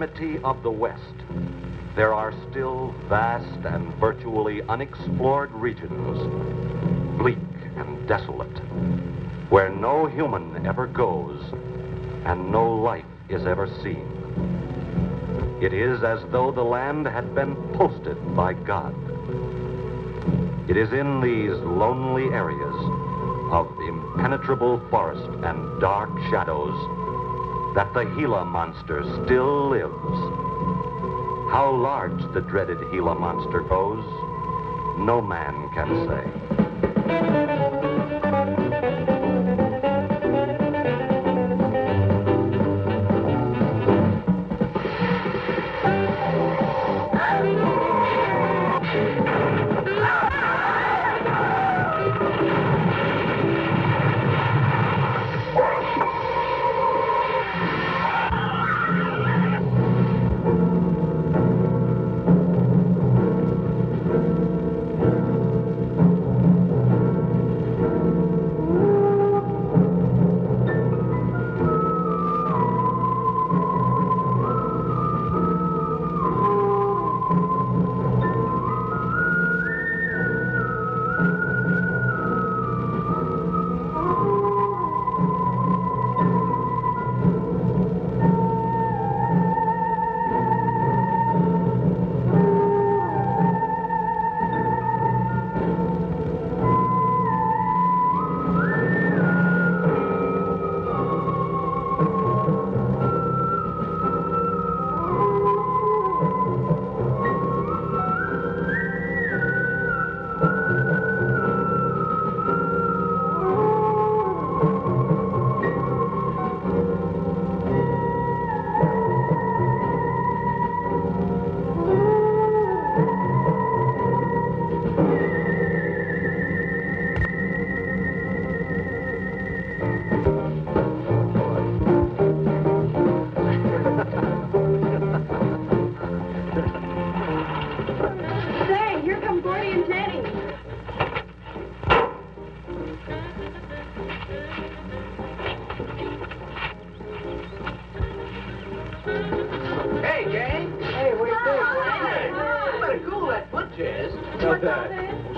enormity of the West, there are still vast and virtually unexplored regions, bleak and desolate, where no human ever goes and no life is ever seen. It is as though the land had been posted by God. It is in these lonely areas of impenetrable forest and dark shadows that the Gila monster still lives. How large the dreaded Gila monster goes, no man can say.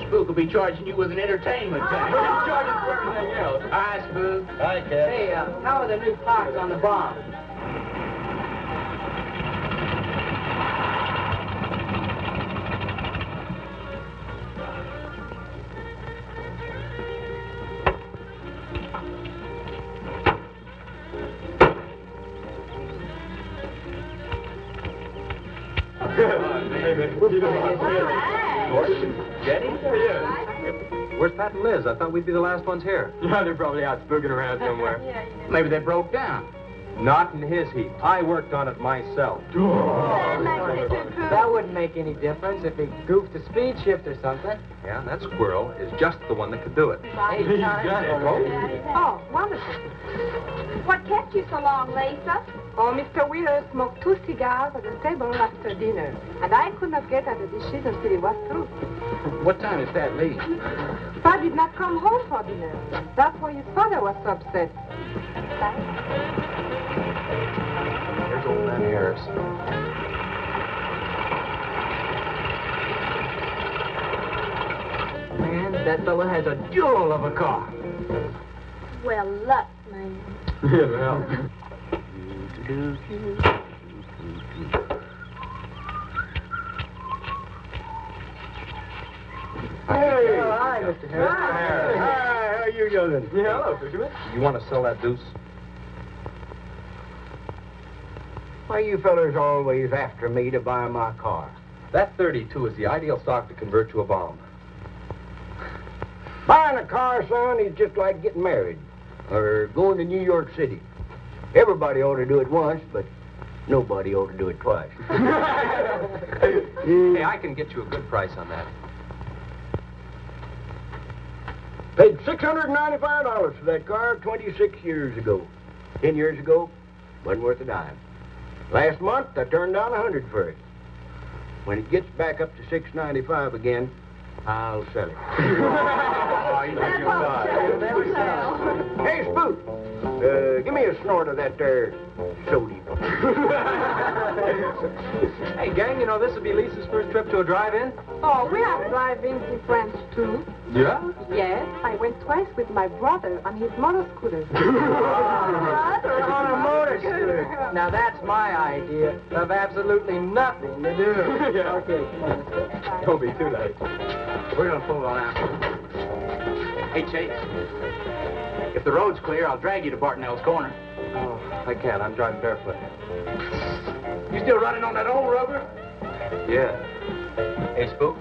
Spook will be charging you with an entertainment tax. Charging for everything else. Hi, Spook. Hi, Cat. Hey, how are the new parts on the bomb? Jenny? Yeah. Where's Pat and Liz? I thought we'd be the last ones here. Yeah, they're probably out spooking around somewhere. Maybe they broke down. Not in his heat. I worked on it myself. That wouldn't make any difference if he goofed the speed shift or something. Yeah, that squirrel is just the one that could do it. Hey, He's got it. Oh, wonderful. What kept you so long, Lisa? Oh, Mr. Wheeler smoked 2 cigars at the table after dinner, and I could not get at the dishes until he was through. What time is that leave? Pa did not come home for dinner. That's why his father was so upset. Here's old man Harris. Man, that fella has a jewel of a car. Well, luck, man. Yeah, well. Hey! Hi, Mr. Harris. Hi, how you doing? Yeah, hello, fisherman. You want to sell that deuce? Why you fellers always after me to buy my car? That 32 is the ideal stock to convert to a bomb. Buying a car, son, is just like getting married or going to New York City. Everybody ought to do it once, but nobody ought to do it twice. Hey, I can get you a good price on that. Paid $695 for that car 26 years ago. 10 years ago, wasn't worth a dime. Last month, I turned down $100 for it. When it gets back up to $695 again, I'll sell it. Oh, you think you'll Hey, Spook, give me a snort of that there sody. Hey, gang, you know, this will be Lisa's first trip to a drive-in. Oh, we have drive-ins in France, too. Yeah? Yes, I went twice with my brother on his motor scooter. Brother on a motor scooter. Now, that's my idea of absolutely nothing to do. Yeah. Okay, come on, let's go. Don't be too late. We're gonna pull on out. Hey, Chase. If the road's clear, I'll drag you to Bartonell's corner. Oh, I can't. I'm driving barefoot. You still running on that old rubber? Yeah. Hey, Spook,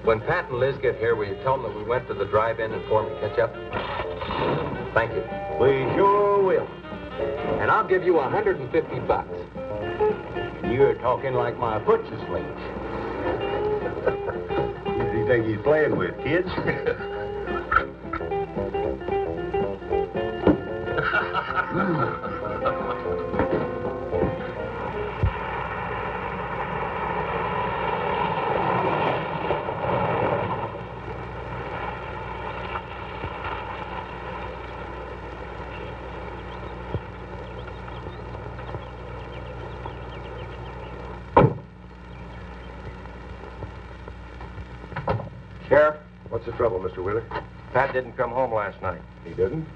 when Pat and Liz get here, will you tell them that we went to the drive-in and for them to catch up? Thank you. We sure will. And I'll give you $150. You're talking like my butcher slings. Who do you think he's playing with, kids? Sheriff, What's the trouble, Mr. Wheeler? Pat didn't come home last night. He didn't?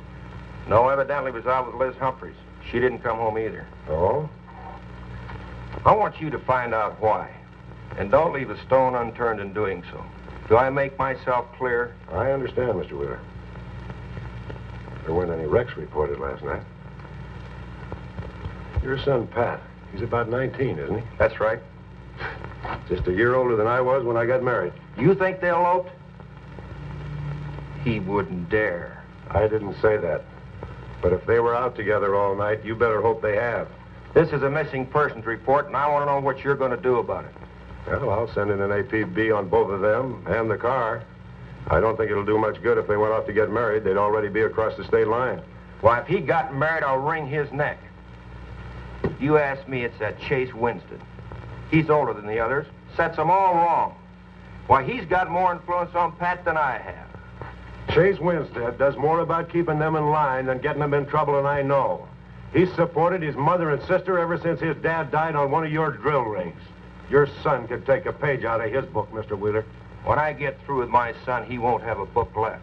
No, evidently was out with Liz Humphreys. She didn't come home either. Oh? I want you to find out why. And don't leave a stone unturned in doing so. Do I make myself clear? I understand, Mr. Wheeler. There weren't any wrecks reported last night. Your son, Pat, he's about 19, isn't he? That's right. Just a year older than I was when I got married. You think they eloped? He wouldn't dare. I didn't say that. But if they were out together all night, you better hope they have. This is a missing persons report, and I want to know what you're going to do about it. Well, I'll send in an APB on both of them and the car. I don't think it'll do much good if they went off to get married. They'd already be across the state line. Why, if he got married, I'll wring his neck. You ask me, it's that Chase Winston. He's older than the others. Sets them all wrong. Why, he's got more influence on Pat than I have. Chase Winstead does more about keeping them in line than getting them in trouble, and I know. He's supported his mother and sister ever since his dad died on one of your drill rigs. Your son could take a page out of his book, Mr. Wheeler. When I get through with my son, he won't have a book left.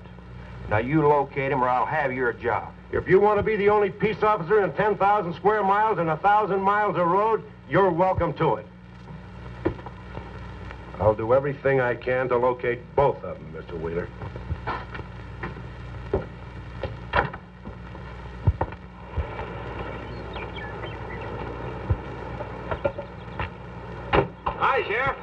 Now, you locate him or I'll have your job. If you want to be the only peace officer in 10,000 square miles and 1,000 miles of road, you're welcome to it. I'll do everything I can to locate both of them, Mr. Wheeler. Hi, Sheriff.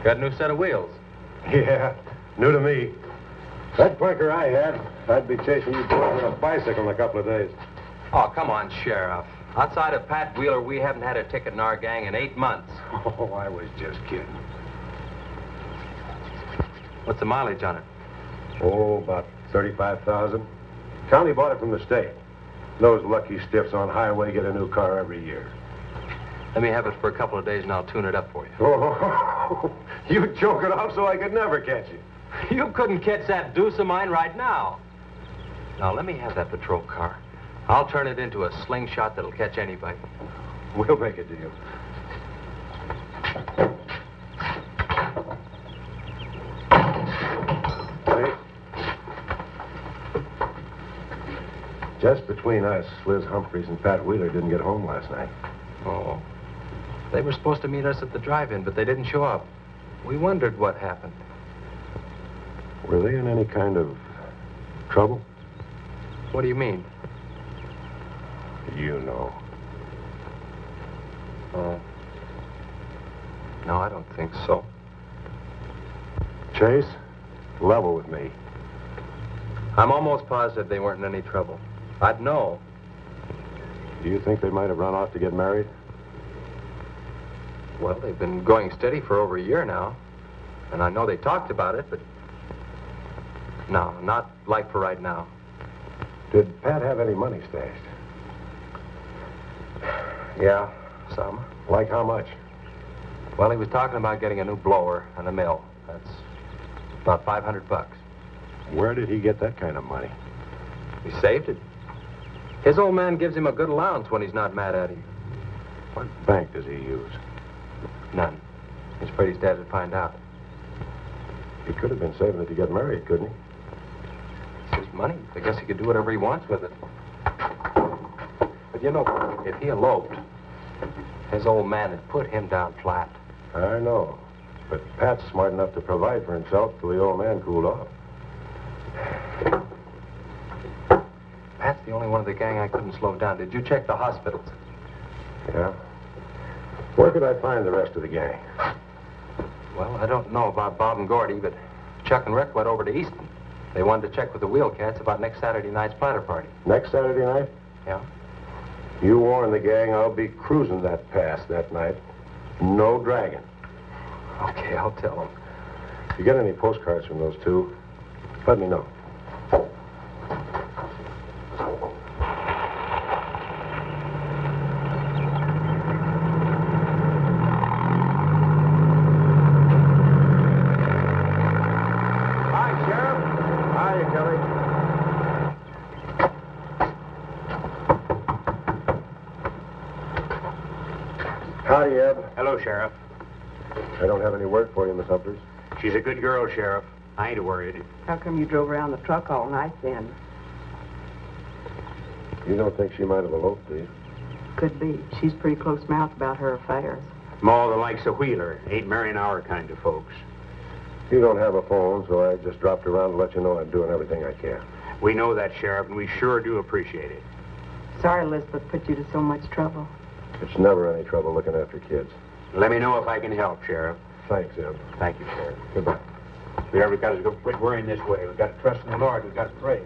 Got a new set of wheels. Yeah, new to me. That blinker I had, I'd be chasing you boys on a bicycle in a couple of days. Oh, come on, Sheriff. Outside of Pat Wheeler, we haven't had a ticket in our gang in 8 months. Oh, I was just kidding. What's the mileage on it? Oh, about 35,000. County bought it from the state. Those lucky stiffs on highway get a new car every year. Let me have it for a couple of days and I'll tune it up for you. Oh, you choke it off so I could never catch you. You couldn't catch that deuce of mine right now. Now, let me have that patrol car. I'll turn it into a slingshot that'll catch anybody. We'll make a deal. Hey. Just between us, Liz Humphreys and Pat Wheeler didn't get home last night. Oh. They were supposed to meet us at the drive-in, but they didn't show up. We wondered what happened. Were they in any kind of trouble? What do you mean? You know. Oh. No, I don't think so. Chase, level with me. I'm almost positive they weren't in any trouble. I'd know. Do you think they might have run off to get married? Well, they've been going steady for over a year now. And I know they talked about it, but... No, not like for right now. Did Pat have any money stashed? Yeah, some. Like how much? Well, he was talking about getting a new blower and a mill. That's about $500. Where did he get that kind of money? He saved it. His old man gives him a good allowance when he's not mad at him. What bank does he use? None. He's afraid his dad would find out. He could have been saving it to get married, couldn't he? It's his money. I guess he could do whatever he wants with it. But you know, if he eloped, his old man had put him down flat. I know. But Pat's smart enough to provide for himself till the old man cooled off. Pat's the only one of the gang I couldn't slow down. Did you check the hospitals? Yeah? Where could I find the rest of the gang? Well, I don't know about Bob and Gordy, but Chuck and Rick went over to Easton. They wanted to check with the Wheel Cats about next Saturday night's platter party. Next Saturday night? Yeah? You warn the gang I'll be cruising that pass that night. No dragging. Okay, I'll tell them. If you get any postcards from those two, let me know. Howdy, Eb. Hello, Sheriff. I don't have any word for you, Miss Humphries. She's a good girl, Sheriff. I ain't worried. How come you drove around the truck all night then? You don't think she might have eloped, do you? Could be. She's pretty close-mouthed about her affairs. Ma, the likes of Wheeler ain't marrying our kind of folks. You don't have a phone, so I just dropped around to let you know I'm doing everything I can. We know that, Sheriff, and we sure do appreciate it. Sorry Elizabeth put you to so much trouble. It's never any trouble looking after kids. Let me know if I can help, Sheriff. Thanks, Eb. Thank you, Sheriff. Goodbye. We ever got to go quit worrying this way. We've got to trust in the Lord. We've got to pray.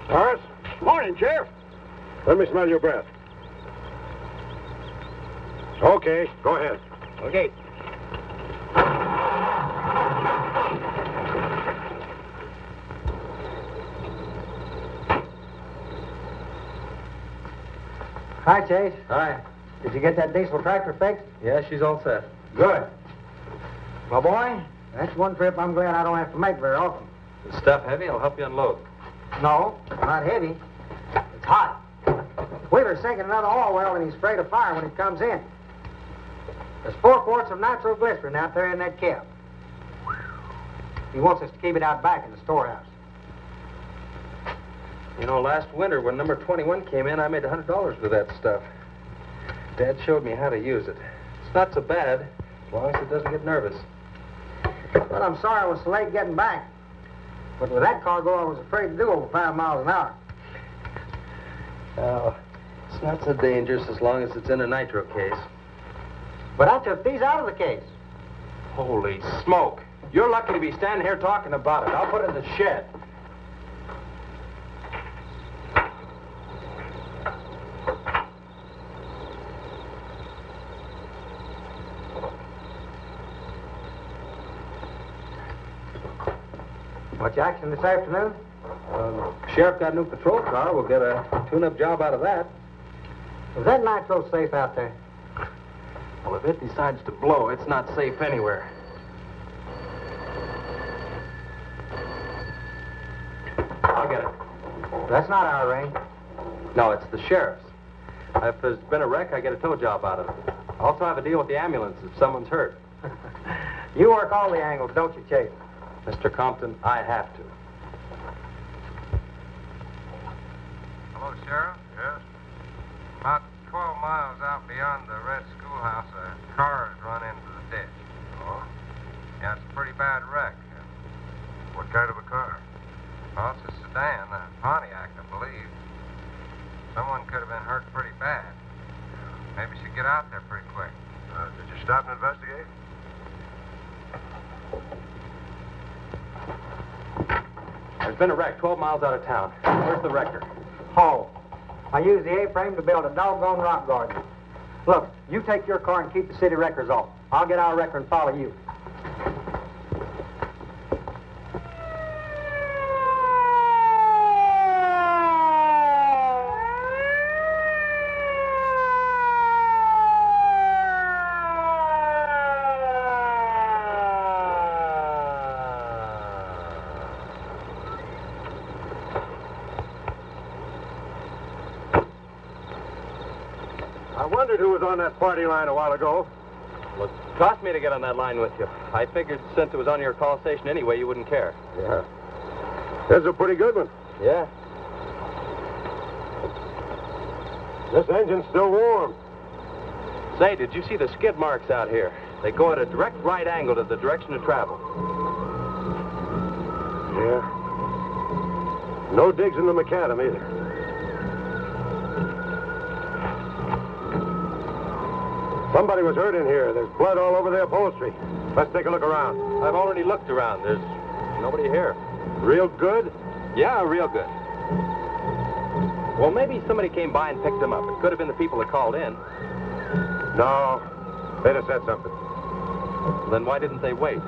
Horace? Morning, Sheriff. Let me smell your breath. Okay, go ahead. Okay. Hi, Chase. Hi. Did you get that diesel tractor fixed? Yeah, she's all set. Good. Well, boy, that's one trip I'm glad I don't have to make very often. The stuff heavy? I'll help you unload. No, not heavy. It's hot. Wheeler's sinking another oil well and he's afraid of fire when he comes in. There's 4 quarts of nitroglycerin out there in that cap. He wants us to keep it out back in the storehouse. You know, last winter when number 21 came in, I made $100 with that stuff. Dad showed me how to use it. It's not so bad, as long as it doesn't get nervous. Well, I'm sorry I was so late getting back. But with that cargo, I was afraid to do over 5 miles an hour. Oh, it's not so dangerous as long as it's in a nitro case. But I took these out of the case. Holy smoke. You're lucky to be standing here talking about it. I'll put it in the shed. Much action this afternoon? Sheriff got a new patrol car. We'll get a tune-up job out of that. Is that nitro safe out there? Well, if it decides to blow, it's not safe anywhere. I'll get it. That's not our range. No, it's the sheriff's. If there's been a wreck, I get a tow job out of it. I also have a deal with the ambulance if someone's hurt. You work all the angles, don't you, Chase? Mr. Compton, I have to. Hello, Sheriff? Yes? About 12 miles out beyond the red schoolhouse, a car has run into the ditch. Oh? Yeah, it's a pretty bad wreck. What kind of a car? Well, it's a sedan, a Pontiac, I believe. Someone could have been hurt pretty bad. Maybe you should get out there pretty quick. Did you stop and investigate? There's been a wreck 12 miles out of town. Where's the wrecker? Oh, I used the A-frame to build a doggone rock garden. Look, you take your car and keep the city wreckers off. I'll get our wrecker and follow you. I wondered who was on that party line a while ago. Well, it cost me to get on that line with you. I figured since it was on your call station anyway, you wouldn't care. Yeah. This is a pretty good one. Yeah. This engine's still warm. Say, did you see the skid marks out here? They go at a direct right angle to the direction of travel. Yeah. No digs in the macadam either. Somebody was hurt in here. There's blood all over the upholstery. Let's take a look around. I've already looked around. There's nobody here. Real good? Yeah, real good. Well, maybe somebody came by and picked them up. It could have been the people that called in. No. They'd have said something. Then why didn't they wait?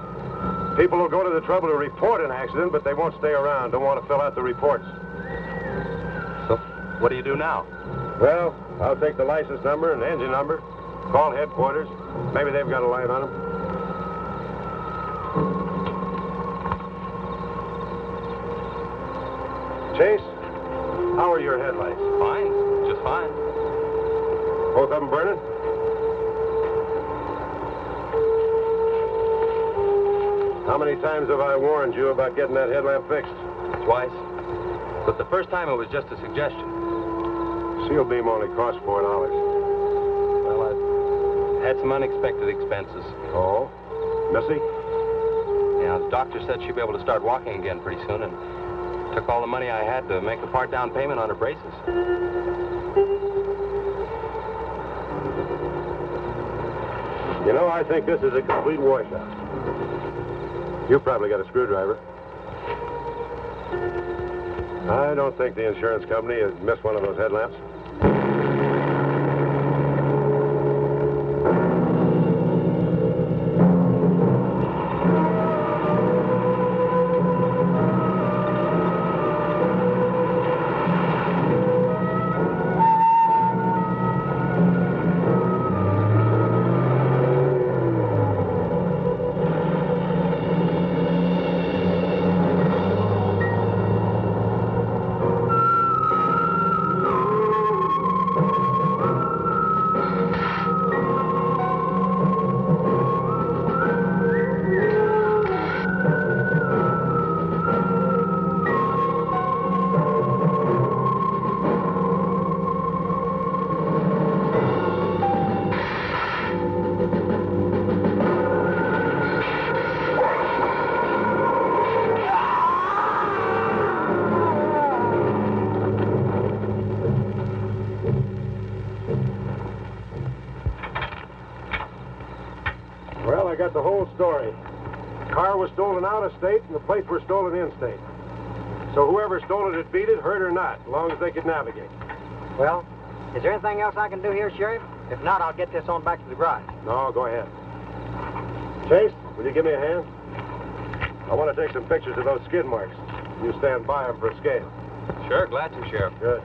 People will go to the trouble to report an accident, but they won't stay around. Don't want to fill out the reports. So, what do you do now? Well, I'll take the license number and the engine number, call headquarters. Maybe they've got a line on them. Chase, how are your headlights? Fine. Just fine. Both of them burning? How many times have I warned you about getting that headlamp fixed? Twice. But the first time it was just a suggestion. Seal beam only costs $4. Well, I had some unexpected expenses. Oh? Missy? Yeah, the doctor said she'd be able to start walking again pretty soon, and took all the money I had to make a part down payment on her braces. You know, I think this is a complete washout. You probably got a screwdriver. I don't think the insurance company has missed one of those headlamps. Well, I got the whole story. The car was stolen out of state and the plates were stolen in state. So whoever stole it beat it, hurt or not, as long as they could navigate. Well, is there anything else I can do here, Sheriff? If not, I'll get this on back to the garage. No, go ahead. Chase, will you give me a hand? I want to take some pictures of those skid marks. You stand by them for a scale. Sure, glad to, Sheriff. Good.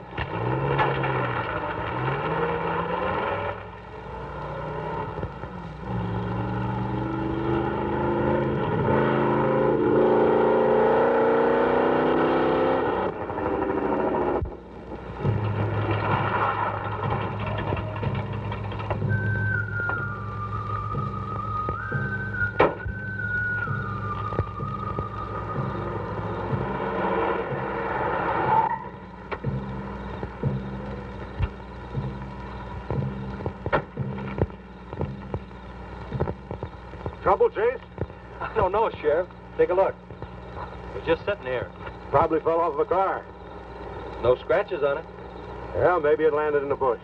Trouble, Chase? I don't know, Sheriff. Take a look. It was just sitting here. Probably fell off of a car. No scratches on it. Well, maybe it landed in a bush.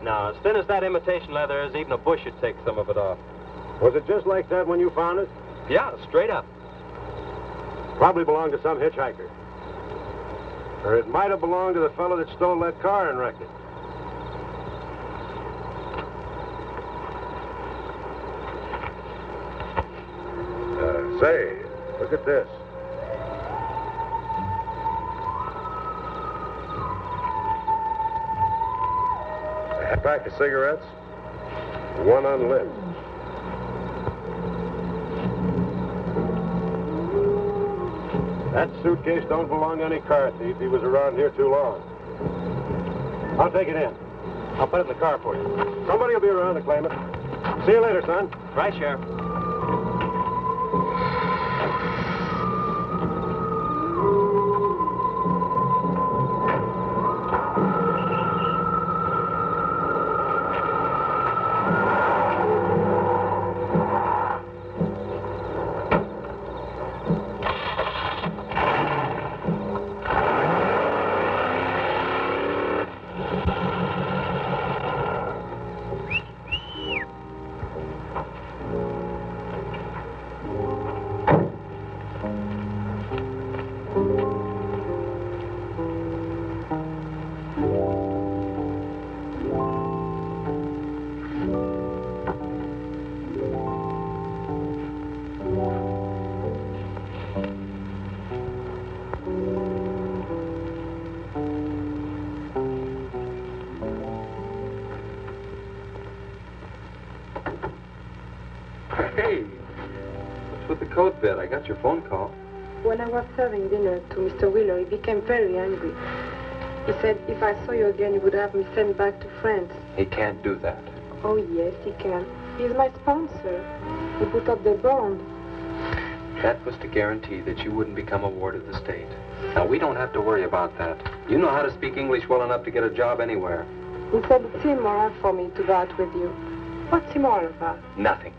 Now, as thin as that imitation leather is, even a bush should take some of it off. Was it just like that when you found it? Yeah, straight up. Probably belonged to some hitchhiker. Or it might have belonged to the fellow that stole that car and wrecked it. Say, look at this. A pack of cigarettes, one unlit. That suitcase don't belong to any car thief. He was around here too long. I'll take it in. I'll put it in the car for you. Somebody will be around to claim it. See you later, son. Right, Sheriff. Hey, what's with the coat bed? I got your phone call. When I was serving dinner to Mr. Wheeler, he became very angry. He said if I saw you again, he would have me sent back to France. He can't do that. Oh, yes, he can. He's my sponsor. He put up the bond. That was to guarantee that you wouldn't become a ward of the state. Now, we don't have to worry about that. You know how to speak English well enough to get a job anywhere. He said it's immoral for me to go out with you. What's immoral about? Nothing.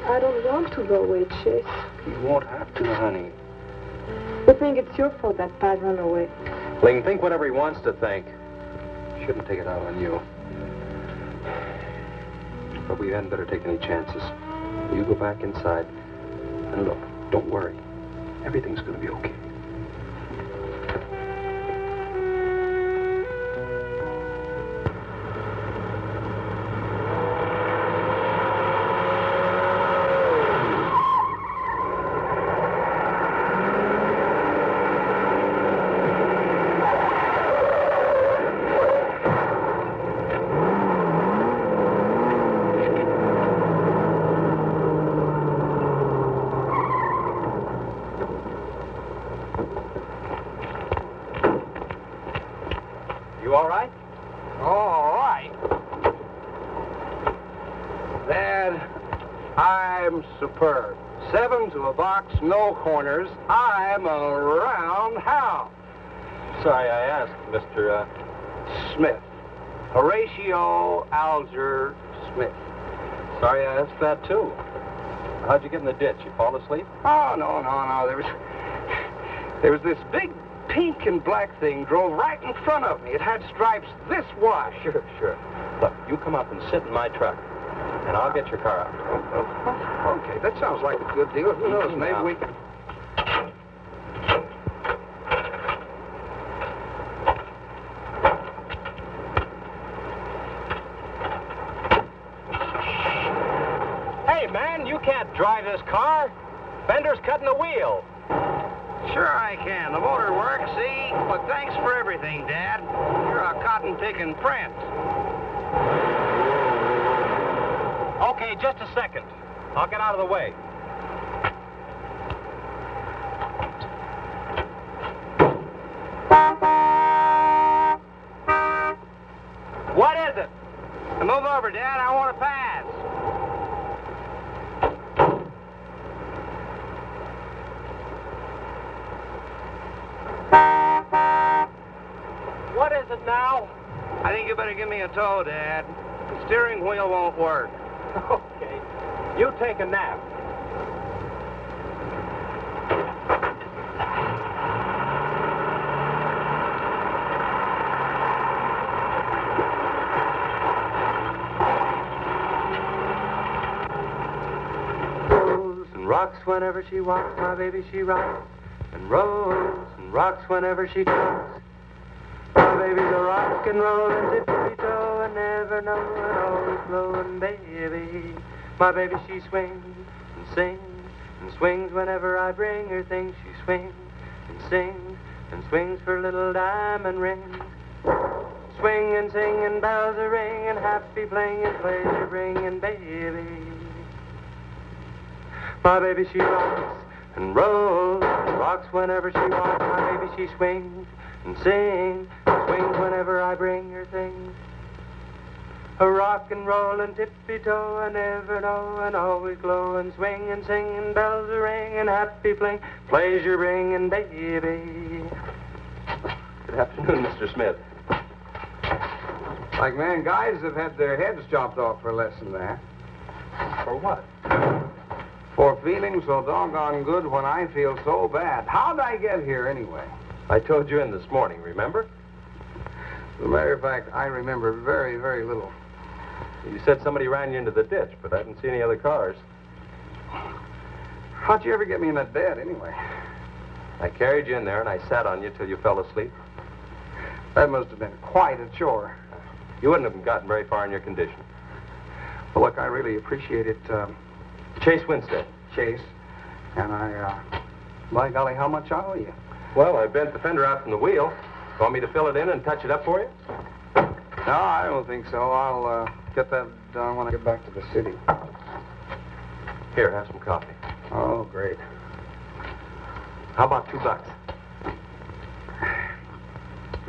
I don't want to go away, Chase. You won't have to, honey. You think it's your fault that Pat ran away? He can think whatever he wants to think. Shouldn't take it out on you. But we hadn't better take any chances. You go back inside. And look, don't worry. Everything's going to be okay. You all right? All right. Dad, I'm superb. 7 to a box, no corners. I'm a roundhouse. Sorry I asked, Mr. Smith. Horatio Alger Smith. Sorry I asked that, too. How'd you get in the ditch? You fall asleep? Oh, no. There was this big pink and black thing drove right in front of me. It had stripes this wide. Sure. Look, you come up and sit in my truck, and I'll get your car out. Okay, that sounds like a good deal. Who knows, maybe we can... Hey, man, you can't drive this car. Bender's cutting the wheel. Sure I can. The motor works, see? But thanks for everything, Dad. You're a cotton-picking prince. Okay, just a second. I'll get out of the way. What is it? Move over, Dad. I want to pass. What is it now? I think you better give me a tow, Dad. The steering wheel won't work. Okay. You take a nap. Rolls and rocks whenever she walks, my baby she rocks. And rolls and rocks whenever she talks. My baby's a rock and rollin' tippy-toe and never knowin', always blowin', baby. My baby she swings and sings and swings whenever I bring her things. She swings and sings and swings for little diamond rings. Swing and sing and bells are ringing, happy playing and pleasure bringing, baby. My baby she rocks and rolls, rocks whenever she walks, my baby she swings and sings, swings whenever I bring her things. A rock and roll and tippy-toe, I never know, and always glow and swing and sing and bells a ring and happy fling, pleasure bringing baby. Good afternoon, Mr. Smith. Like man, guys have had their heads chopped off for less than that. For what? For feeling so doggone good when I feel so bad. How'd I get here anyway? I told you in this morning, remember? As a matter of fact, I remember very, very little. You said somebody ran you into the ditch, but I didn't see any other cars. How'd you ever get me in that bed anyway? I carried you in there and I sat on you till you fell asleep. That must have been quite a chore. You wouldn't have gotten very far in your condition. Well, look, I really appreciate it, Chase Winstead. Chase. And by golly, how much I owe you? Well, I bent the fender out from the wheel. Want me to fill it in and touch it up for you? No, I don't think so. I'll get that done when I get back to the city. Here, have some coffee. Oh, great. How about $2?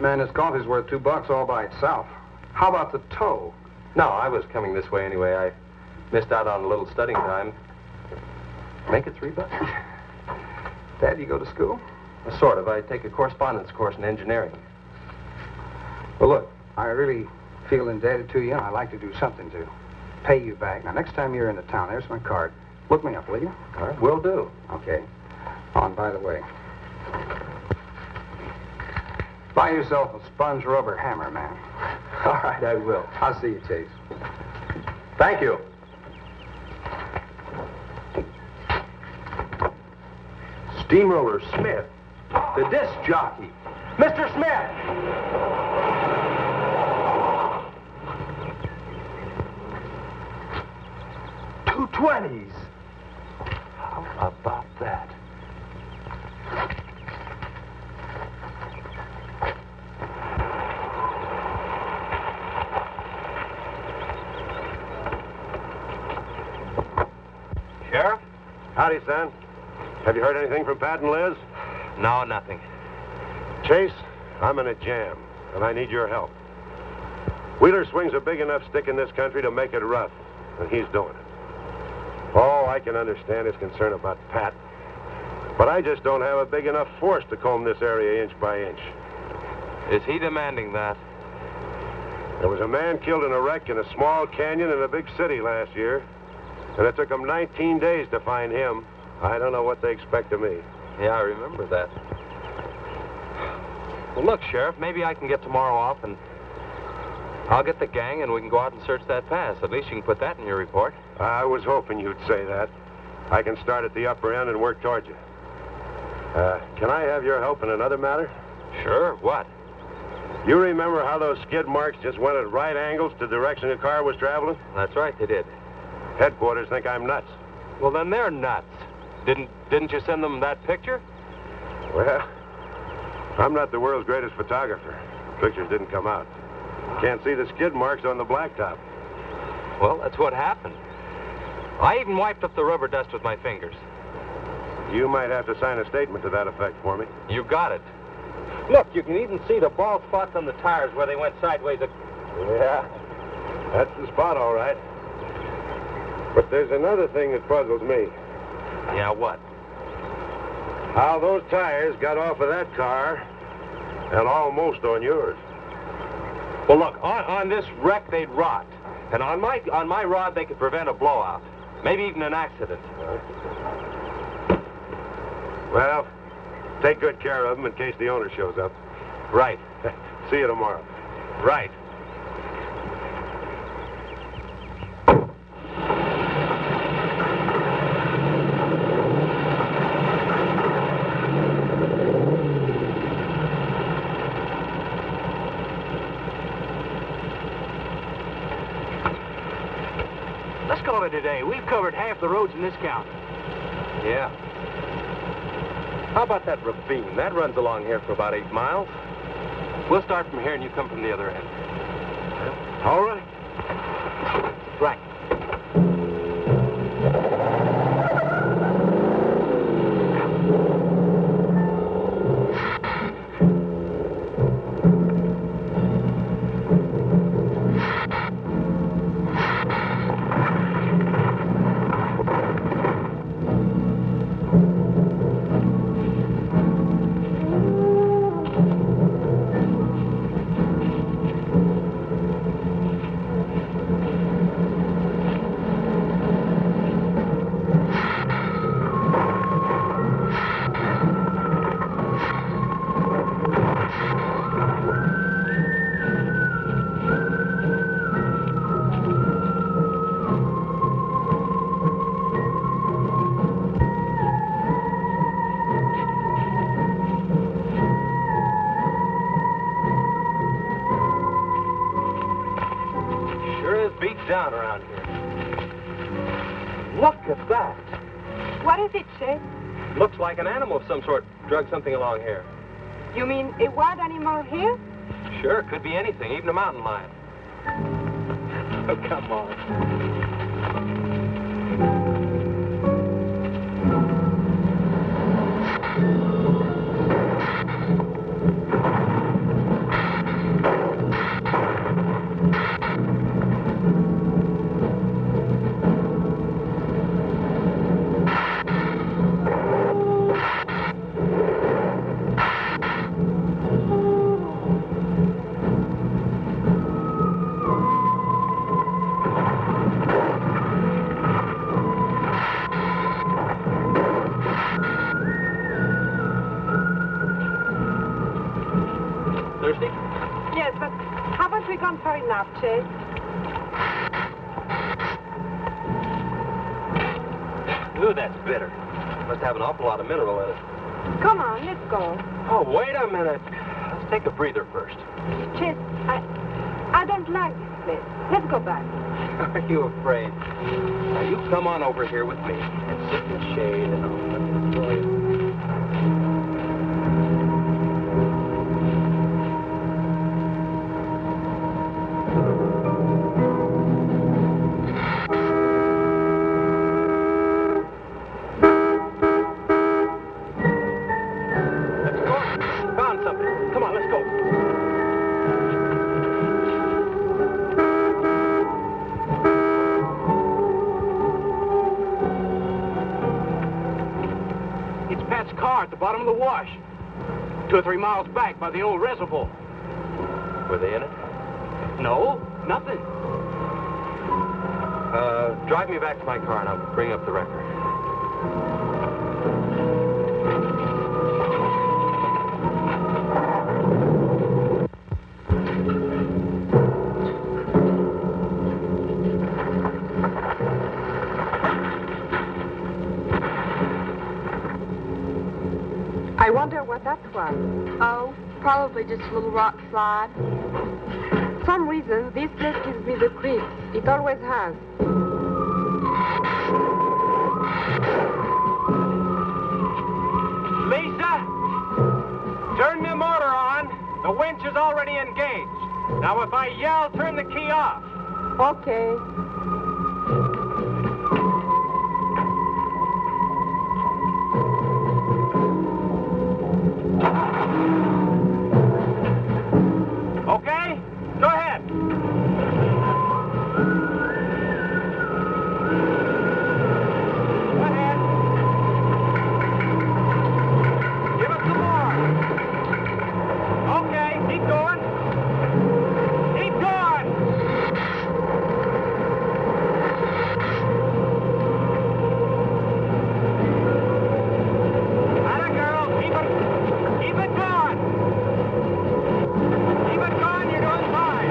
Man, this coffee's worth $2 all by itself. How about the tow? No, I was coming this way anyway. I missed out on a little studying time. Make it $3. Dad, you go to school? Sort of. I take a correspondence course in engineering. Well, look, I really feel indebted to you, and I'd like to do something to pay you back. Now, next time you're in the town, there's my card. Look me up, will you? All right, will do. Okay. Oh, and by the way, buy yourself a sponge rubber hammer, man. All right, I will. I'll see you, Chase. Thank you. Steamroller Smith, the disc jockey. Mr. Smith! 220s. How about that? Sheriff? Howdy, son. Have you heard anything from Pat and Liz? No, nothing. Chase, I'm in a jam, and I need your help. Wheeler swings a big enough stick in this country to make it rough, and he's doing it. Oh, I can understand his concern about Pat, but I just don't have a big enough force to comb this area inch by inch. Is he demanding that? There was a man killed in a wreck in a small canyon in a big city last year, and it took them 19 days to find him. I don't know what they expect of me. Yeah, I remember that. Well, look, Sheriff, maybe I can get tomorrow off, and I'll get the gang, and we can go out and search that pass. At least you can put that in your report. I was hoping you'd say that. I can start at the upper end and work towards you. Can I have your help in another matter? Sure, what? You remember how those skid marks just went at right angles to the direction the car was traveling? That's right, they did. Headquarters think I'm nuts. Well, then they're nuts. Didn't you send them that picture? Well, I'm not the world's greatest photographer. Pictures didn't come out. Can't see the skid marks on the blacktop. Well, that's what happened. I even wiped up the rubber dust with my fingers. You might have to sign a statement to that effect for me. You got it. Look, you can even see the bald spots on the tires where they went sideways. Yeah, that's the spot, all right. But there's another thing that puzzles me. Yeah, what? How those tires got off of that car and almost on yours. Well, look, on this wreck, they'd rot. And on my rod, they could prevent a blowout. Maybe even an accident. Well, take good care of them in case the owner shows up. Right. See you tomorrow. Right. Let's call it a day. We've covered half the roads in this county. Yeah. How about that ravine? That runs along here for about 8 miles. We'll start from here and you come from the other end. All right. Right. down around here. Look at that. What is it, Chase? Looks like an animal of some sort drug something along here. You mean a wild animal here? Sure, could be anything, even a mountain lion. Oh, come on. Thirsty? Yes, but haven't we gone far enough, Chase? Ooh, that's bitter. Must have an awful lot of mineral in it. Come on, let's go. Oh, wait a minute. Let's take a breather first. Chase, I don't like this place. Let's go back. Are you afraid? Now, you come on over here with me and sit in the shade and I'll let me enjoy it. At the bottom of the wash. 2 or 3 miles back by the old reservoir. Were they in it? No, nothing. Drive me back to my car and I'll bring up the record. I wonder what that was. Oh, probably just a little rock slide. For some reason, this place gives me the creeps. It always has. Lisa! Turn the motor on. The winch is already engaged. Now, if I yell, turn the key off. Okay. Okay? Go ahead. Go ahead. Give us some more. Okay, keep going. Keep going. Atta girl, keep it going. Keep it going, you're doing fine.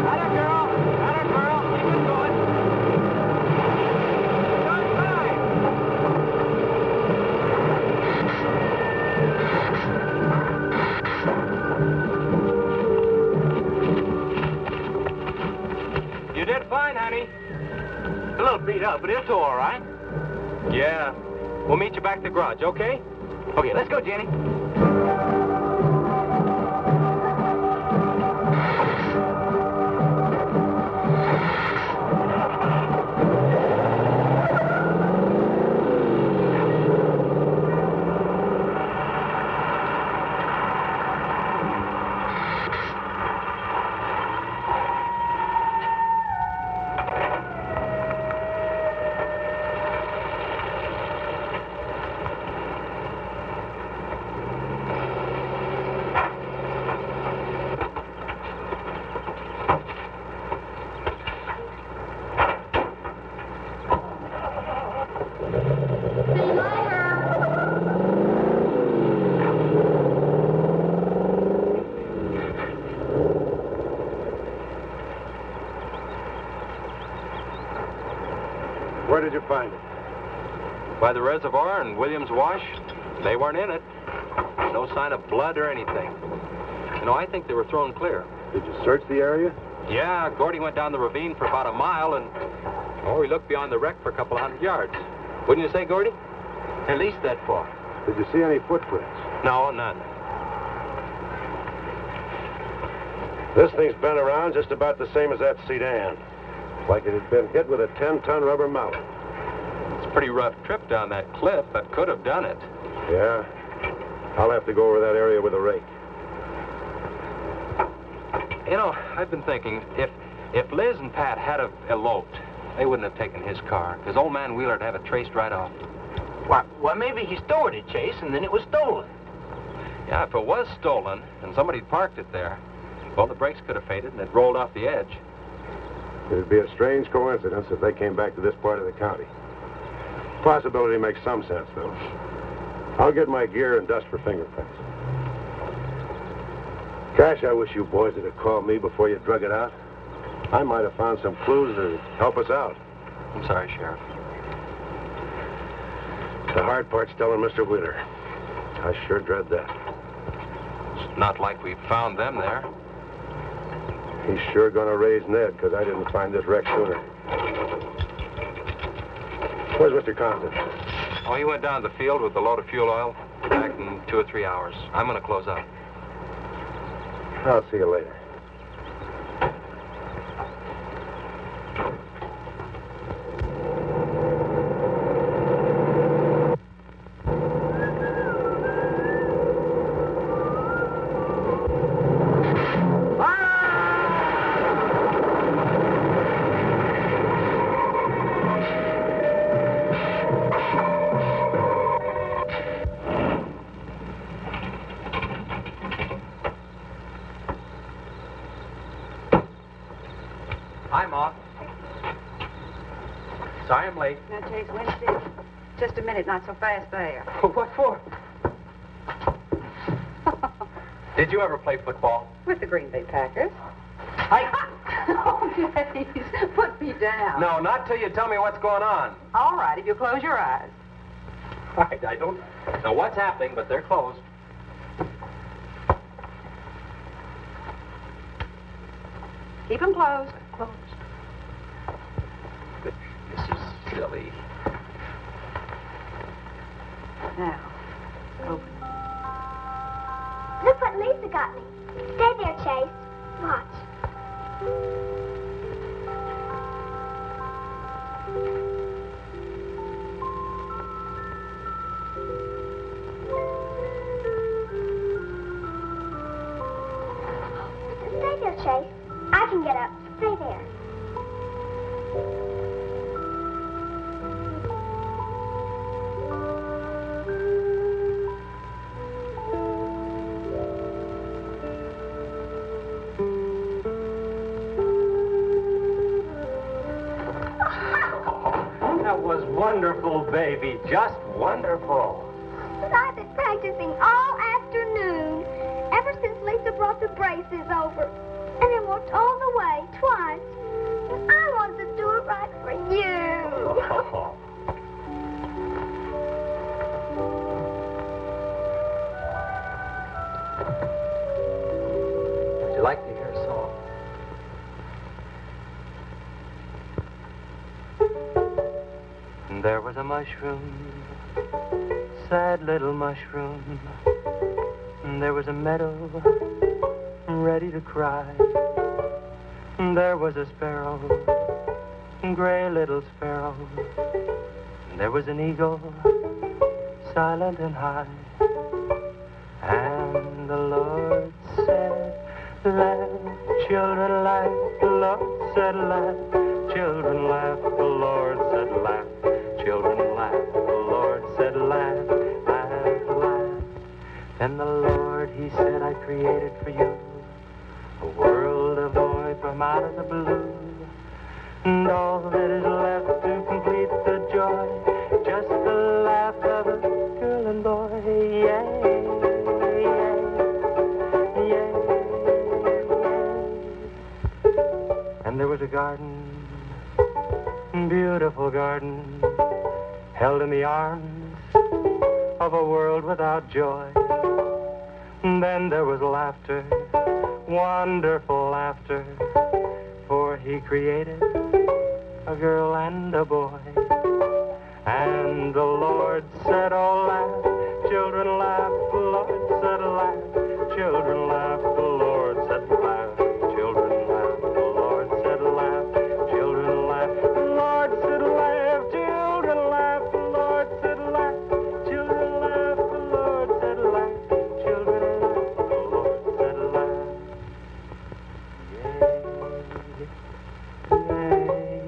Atta girl, keep it going. You're doing fine. You did fine, honey. A little beat up, but it'll do all right. Yeah. We'll meet you back at the garage, okay? Okay, let's go, Jenny. Where did you find it? By the reservoir in Williams Wash. They weren't in it. No sign of blood or anything. You know, I think they were thrown clear. Did you search the area? Yeah, Gordy went down the ravine for about a mile and... Oh, he looked beyond the wreck for a couple 100 yards. Wouldn't you say, Gordy? At least that far. Did you see any footprints? No, none. This thing's been around just about the same as that sedan. Like it had been hit with a 10-ton rubber mallet. It's a pretty rough trip down that cliff, but could have done it. Yeah. I'll have to go over that area with a rake. You know, I've been thinking, if Liz and Pat had have eloped, they wouldn't have taken his car, because old man Wheeler'd have it traced right off. Well, maybe he stored it, Chase, and then it was stolen. Yeah, if it was stolen, and somebody parked it there, well, the brakes could have faded, and it rolled off the edge. It'd be a strange coincidence if they came back to this part of the county. Possibility makes some sense, though. I'll get my gear and dust for fingerprints. Gosh, I wish you boys would have called me before you drug it out. I might have found some clues that would help us out. I'm sorry, Sheriff. The hard part's telling Mr. Wheeler. I sure dread that. It's not like we found them there. He's sure gonna raise Ned, because I didn't find this wreck sooner. Where's Mr. Compton? Oh, he went down to the field with a load of fuel oil. Back in 2 or 3 hours. I'm gonna close up. I'll see you later. Hi, Ma. Sorry I'm late. Now, Chase, Wednesday. Just a minute, not so fast there. What for? Did you ever play football? With the Green Bay Packers. Hi. Oh, please, put me down. No, not till you tell me what's going on. All right, if you close your eyes. I don't know what's happening, but they're closed. Keep them closed. Closed. This is silly. Now, open. Look what Lisa got me. Stay there, Chase. Watch. Stay there, Chase. I can get up. Stay there. That was wonderful, baby. Just wonderful. But I've been practicing all afternoon, ever since Lisa brought the braces over. And I walked all the way, twice. And I wanted to do it right for you. Would you like to hear a song? There was a mushroom, sad little mushroom. There was a meadow, ready to cry. There was a sparrow, gray little sparrow. There was an eagle, silent and high. And the Lord said, laugh, children laugh. The Lord said, laugh, children laugh. The Lord said, laugh, children laugh. The Lord said, laugh, laugh, laugh. Then the Lord, he said, I created for you a world of joy from out of the blue. And all that is left to complete the joy, just the laugh of a girl and boy. Yay, yay, yay. And there was a garden, beautiful garden, held in the arms of a world without joy. Then there was laughter, wonderful laughter, for he created a girl and a boy. And the Lord said, oh, laugh, children laugh, the Lord said, laugh, children laugh, the Lord said, laugh, children laugh, the Lord said, laugh, children laugh, the Lord said, laugh, children laugh, the Lord said, laugh, children laugh, the Lord said, laugh, children laugh, the Lord said, laugh. Yay, yay,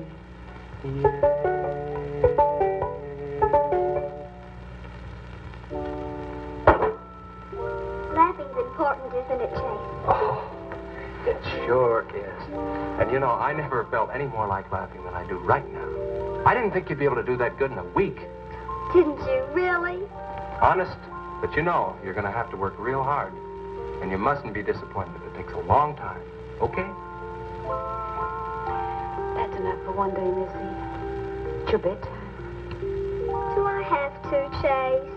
yay. Laughing's important, isn't it, Chase? Oh, it sure is. And you know, I never felt any more like laughing than I do right now. I didn't think you'd be able to do that good in a week. Didn't you really? Honest. But you know, you're going to have to work real hard. And you mustn't be disappointed. It takes a long time. Okay? That's enough for one day, Missy. It's your bedtime. Do I have to, Chase?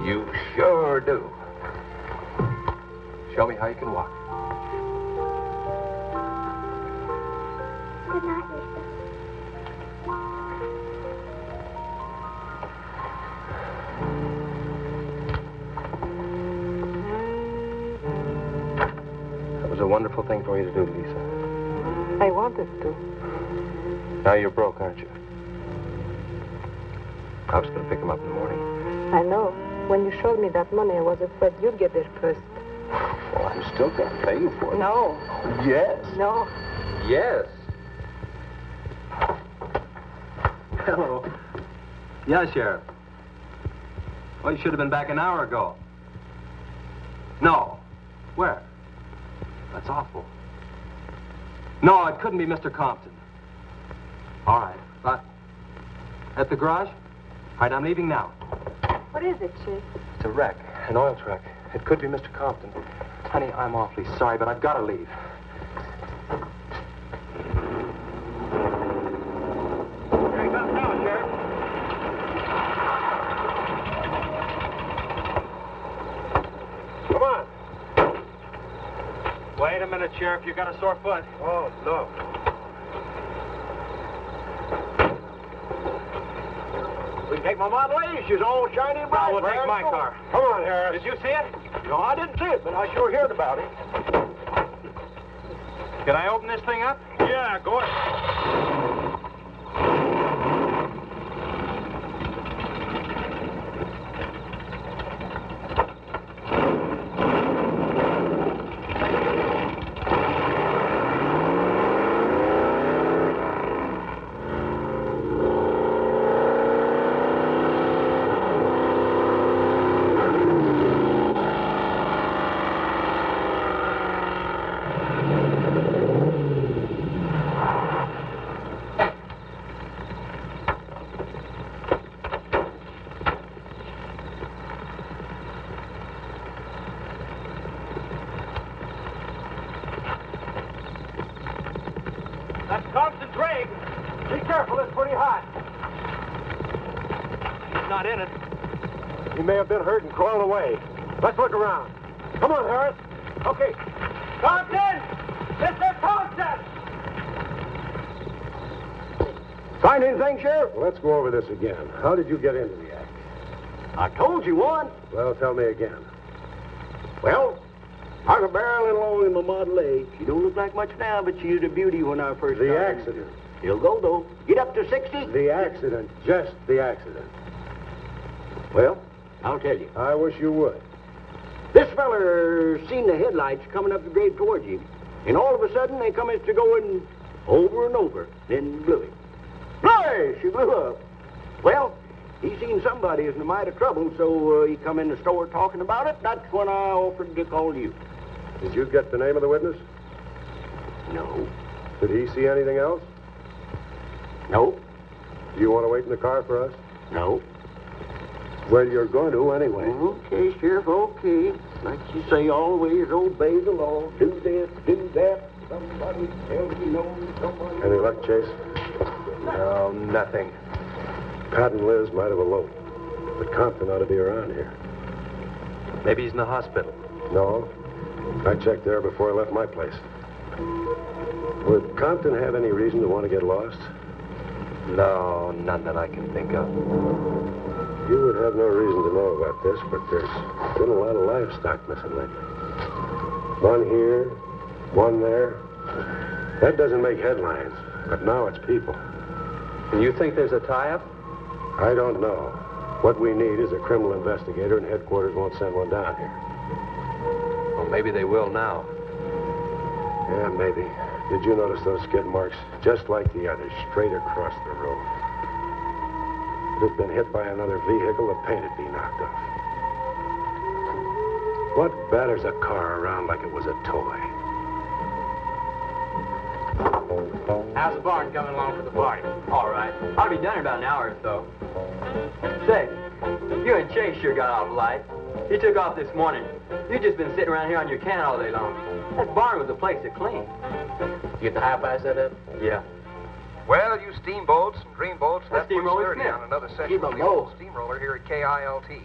You sure do. Show me how you can walk. Good night, Lisa. That was a wonderful thing for you to do, Lisa. I wanted to. Now you're broke, aren't you? I was going to pick him up in the morning. I know. When you showed me that money, I was afraid you'd get there first. Well, I'm still going to pay you for it. No. Yes. No. Yes. Hello. Yeah, Sheriff. Well, you should have been back an hour ago. No. Where? That's awful. No, it couldn't be Mr. Compton. All right. But at the garage? All right, I'm leaving now. What is it, Chase? It's a wreck, an oil truck. It could be Mr. Compton. Honey, I'm awfully sorry, but I've got to leave. Here he comes now, Sheriff. Come on. Wait a minute, Sheriff. You got a sore foot. Oh, no. We can take my Model A. She's all shiny and bright. No, we'll take my car. Come on, Harris. Did you see it? No, I didn't see it, but I sure heard about it. Can I open this thing up? Yeah, go ahead. That's Compton's rig. Be careful, it's pretty hot. He's not in it. He may have been hurt and crawled away. Let's look around. Come on, Harris. Okay. Compton! Mr. Compton! Find anything, Sheriff? Well, let's go over this again. How did you get into the act? I told you once. Well, tell me again. Well, I was barreling along in my Model A. She don't look like much now, but she was a beauty when I first The started. accident. He'll go, though. Get up to 60. The accident. Just the accident. Well, I'll tell you. I wish you would. This feller seen the headlights coming up the grade towards him, and all of a sudden they come to going over and over, then blew him. Boy, she blew up. Well, he seen somebody was in a mite of trouble, so he come in the store talking about it. That's when I offered to call you. Did you get the name of the witness? No. Did he see anything else? No. Do you want to wait in the car for us? No. Well, you're going to anyway. Okay, Sheriff, okay. Like you say, always obey the law. Do this, do that. Somebody tells you no, somebody... Any luck, Chase? No, nothing. Pat and Liz might have eloped, but Compton ought to be around here. Maybe he's in the hospital. No. I checked there before I left my place. Would Compton have any reason to want to get lost? No, none that I can think of. You would have no reason to know about this, but there's been a lot of livestock missing lately. One here, one there. That doesn't make headlines, but now it's people. And you think there's a tie-up? I don't know. What we need is a criminal investigator, and headquarters won't send one down here. Well, maybe they will now. Yeah, maybe. Did you notice those skid marks? Just like the others, straight across the road. If it had been hit by another vehicle, the paint would be knocked off. What batters a car around like it was a toy? How's the barn coming along for the party? All right. I'll be done in about an hour or so. Say, you and Chase sure got off light. He took off this morning. You've just been sitting around here on your can all day long. That barn was a place to clean. You get the hi-fi set up? Yeah. Well, you steamboats and dreamboats, That's that puts Steamroller 30 Smith. on another session of the old steamroller here at KILT.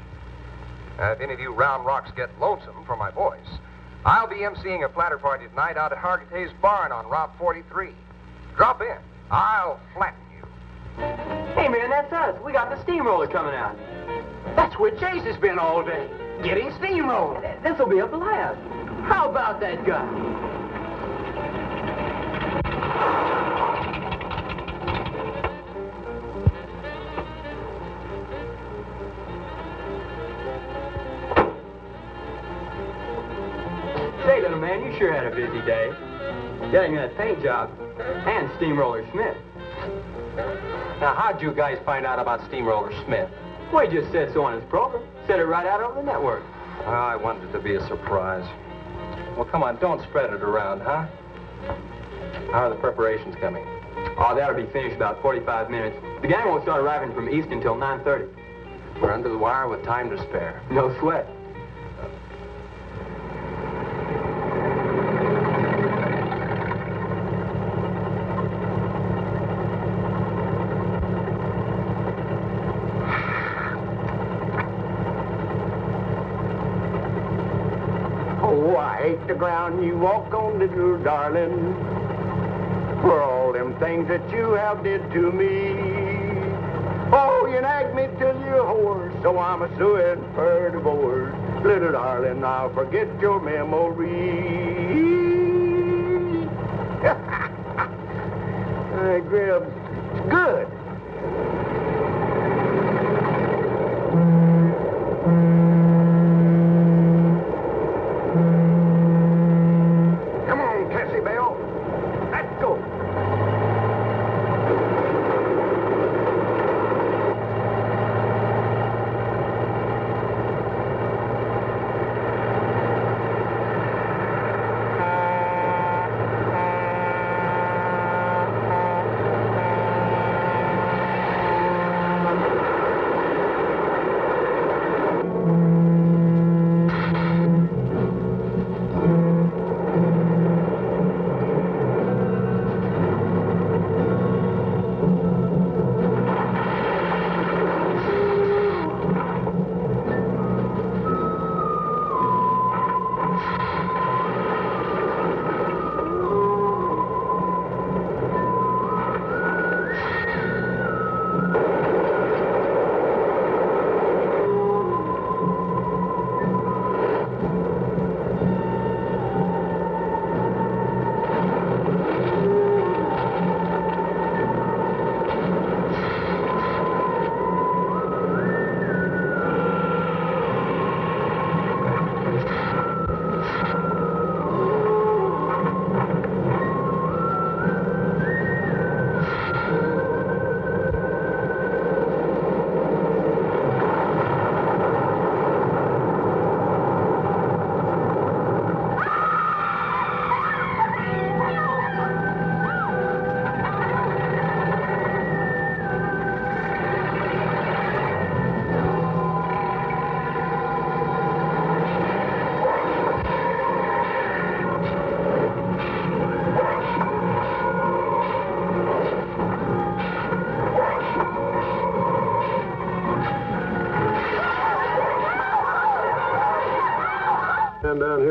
If any of you round rocks get lonesome for my voice, I'll be emceeing a platter party tonight out at Hargitay's Barn on Route 43. Drop in. I'll flatten you. Hey, man, that's us. We got the steamroller coming out. That's where Chase has been all day, getting steamrolled. This'll be a blast. How about that guy? Say, little man, you sure had a busy day. Getting that paint job and Steamroller Smith. Now, how'd you guys find out about Steamroller Smith? Well, he just said so on his program. Said it right out over the network. I wanted it to be a surprise. Well, come on, don't spread it around, huh? How are the preparations coming? Oh, that'll be finished about 45 minutes. The gang won't start arriving from East until 9:30. We're under the wire with time to spare. No sweat. Oh, I hate the ground you walk on, little darling, for all them things that you have did to me. Oh, you nagged me till you're hoarse, so I'm a suing for divorce. Little darling, I'll forget your memory. Grib, it's good. Come on, Cassie Bell. Let's go.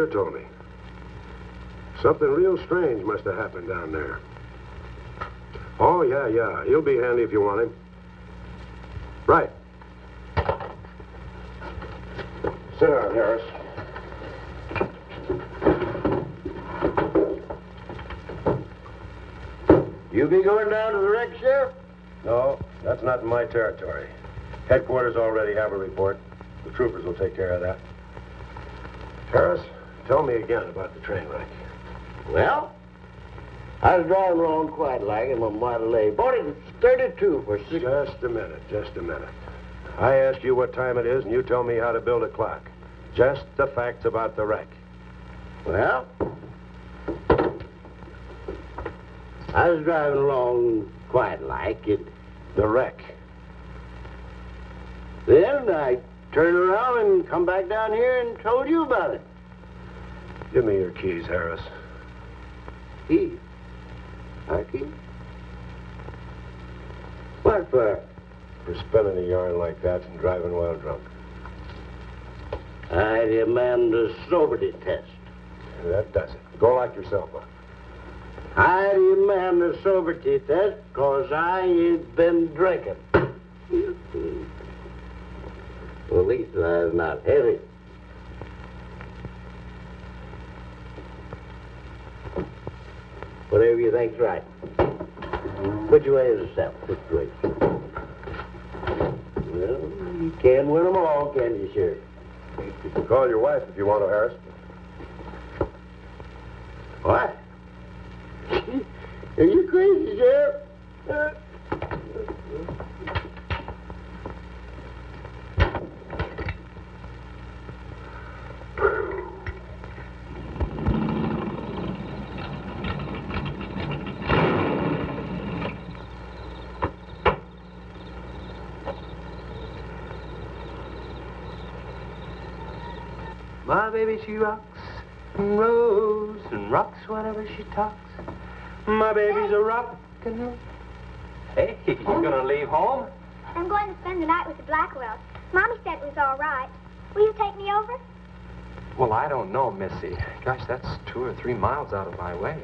Wheeler told me. Something real strange must have happened down there. Oh, yeah. He'll be handy if you want him. Right. Sit down, Harris. You be going down to the wreck, Sheriff? No, that's not in my territory. Headquarters already have a report. The troopers will take care of that. Harris, tell me again about the train wreck. Well, I was driving along quite like in my Model A. Bought it at 32 for six... Just a minute. I ask you what time it is, and you tell me how to build a clock. Just the facts about the wreck. Well, I was driving along quite like it. The wreck. Then I turned around and come back down here and told you about it. Give me your keys, Harris. Keys? My keys? What for? For spinning a yarn like that and driving while drunk. I demand a sobriety test. That does it. Go lock yourself up. I demand a sobriety test because I ain't been drinking. Well, at least I was not heavy. Whatever you think's right. Which way is the south? Which way? Well, you can't win them all, can you, Sheriff? You can call your wife if you want to, Harris. What? Are you crazy, Sheriff? My baby, she rocks and rolls and rocks whenever she talks. My baby's a rockin' roll. Hey, you gonna leave home? I'm going to spend the night with the Blackwells. Mommy said it was all right. Will you take me over? Well, I don't know, Missy. Gosh, that's 2 or 3 miles out of my way.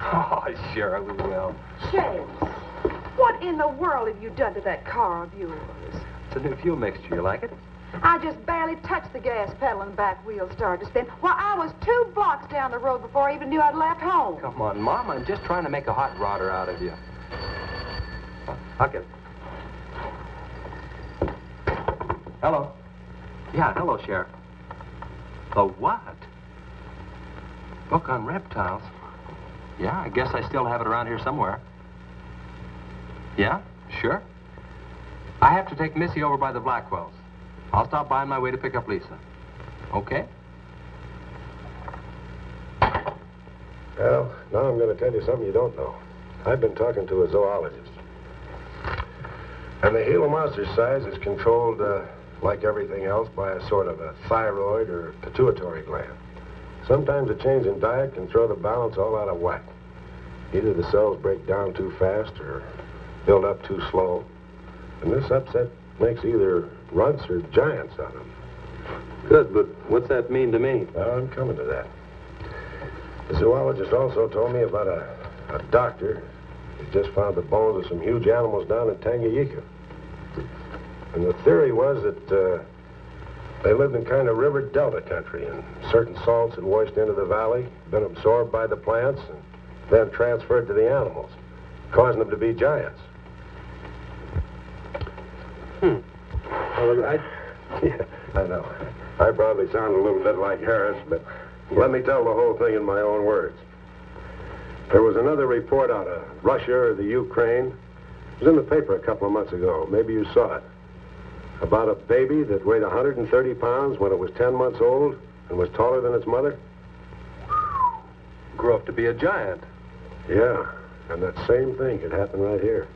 Oh, sure, we will. James, what in the world have you done to that car of yours? It's a new fuel mixture. You like it? I just barely touched the gas pedal and the back wheel started to spin. Why, I was 2 blocks down the road before I even knew I'd left home. Come on, Mom. I'm just trying to make a hot rodder out of you. I'll get it. Hello. Yeah, hello, Sheriff. The what? Book on reptiles? Yeah, I guess I still have it around here somewhere. Yeah, sure. I have to take Missy over by the Blackwells. I'll stop by on my way to pick up Lisa. Okay? Well, now I'm going to tell you something you don't know. I've been talking to a zoologist. And the Gila monster size is controlled, like everything else, by a sort of a thyroid or pituitary gland. Sometimes a change in diet can throw the balance all out of whack. Either the cells break down too fast or build up too slow. And this upset makes either runts or giants out of them. Good, but what's that mean to me? Well, I'm coming to that. The zoologist also told me about a doctor who just found the bones of some huge animals down in Tanganyika. And the theory was that they lived in kind of river delta country, and certain salts had washed into the valley, been absorbed by the plants, and then transferred to the animals, causing them to be giants. Well, yeah, I know. I probably sound a little bit like Harris, but let me tell the whole thing in my own words. There was another report out of Russia or the Ukraine. It was in the paper a couple of months ago. Maybe you saw it. About a baby that weighed 130 pounds when it was 10 months old and was taller than its mother. Grew up to be a giant. Yeah, and that same thing could happen right here.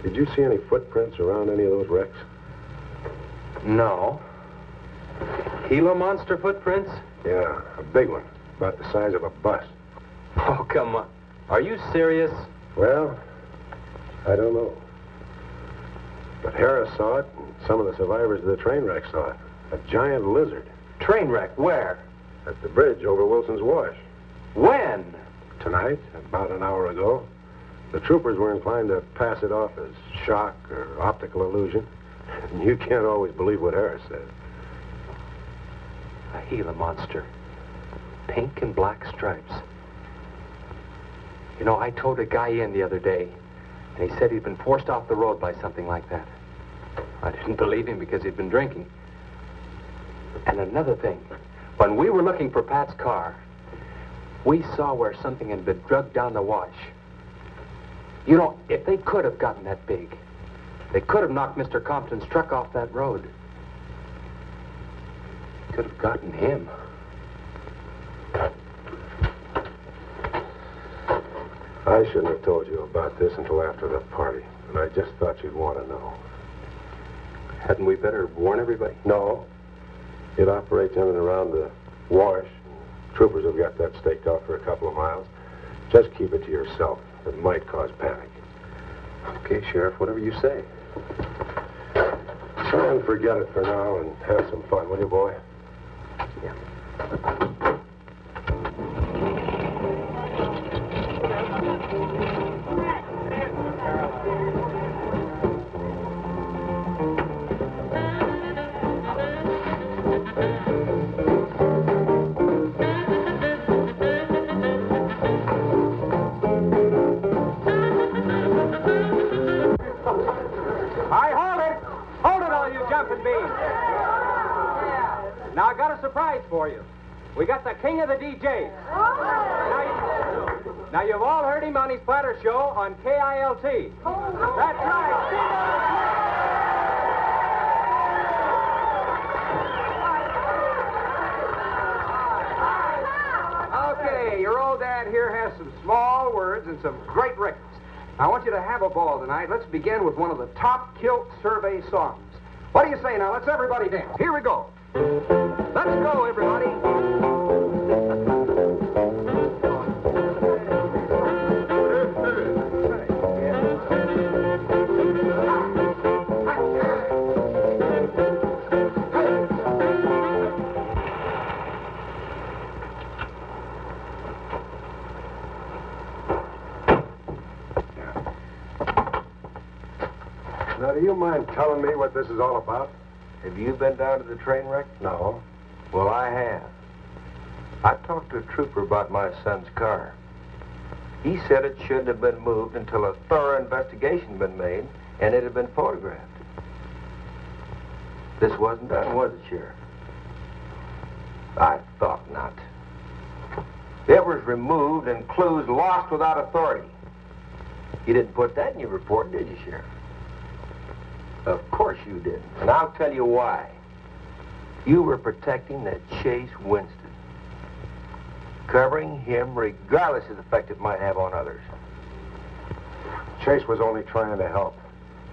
Did you see any footprints around any of those wrecks? No. Gila monster footprints? Yeah, a big one, about the size of a bus. Oh, come on. Are you serious? Well, I don't know. But Harris saw it and Some of the survivors of the train wreck saw it. A giant lizard. Train wreck? Where? At the bridge over Wilson's Wash. When? Tonight, about an hour ago. The troopers were inclined to pass it off as shock or optical illusion. And you can't always believe what Harris said. A Gila monster. Pink and black stripes. You know, I towed a guy in the other day, and he said he'd been forced off the road by something like that. I didn't believe him because he'd been drinking. And another thing, when we were looking for Pat's car, we saw where something had been drugged down the wash. You know, if they could have gotten that big, they could have knocked Mr. Compton's truck off that road. Could have gotten him. I shouldn't have told you about this until after the party, and I just thought you'd want to know. Hadn't we better warn everybody? No. It operates in and around the wash. Troopers have got that staked out for a couple of miles. Just keep it to yourself. It might cause panic. Okay, Sheriff, whatever you say. Try and forget it for now and have some fun, will you, boy? Yeah. Now, I got a surprise for you. We got the king of the DJs. Now, you've all heard him on his platter show on KILT. That's right. Okay, your old dad here has some small words and some great records. I want you to have a ball tonight. Let's begin with one of the top kilt survey songs. What do you say now? Let's everybody dance. Here we go. Let's go, everybody. Now, do you mind telling me what this is all about? Have you been down to the train wreck? No. Well, I have. I talked to a trooper about my son's car. He said it shouldn't have been moved until a thorough investigation had been made and it had been photographed. This wasn't done, was it, Sheriff? I thought not. It was removed and clues lost without authority. You didn't put that in your report, did you, Sheriff? Of course you didn't. And I'll tell you why. You were protecting that Chase Winston. Covering him regardless of the effect it might have on others. Chase was only trying to help.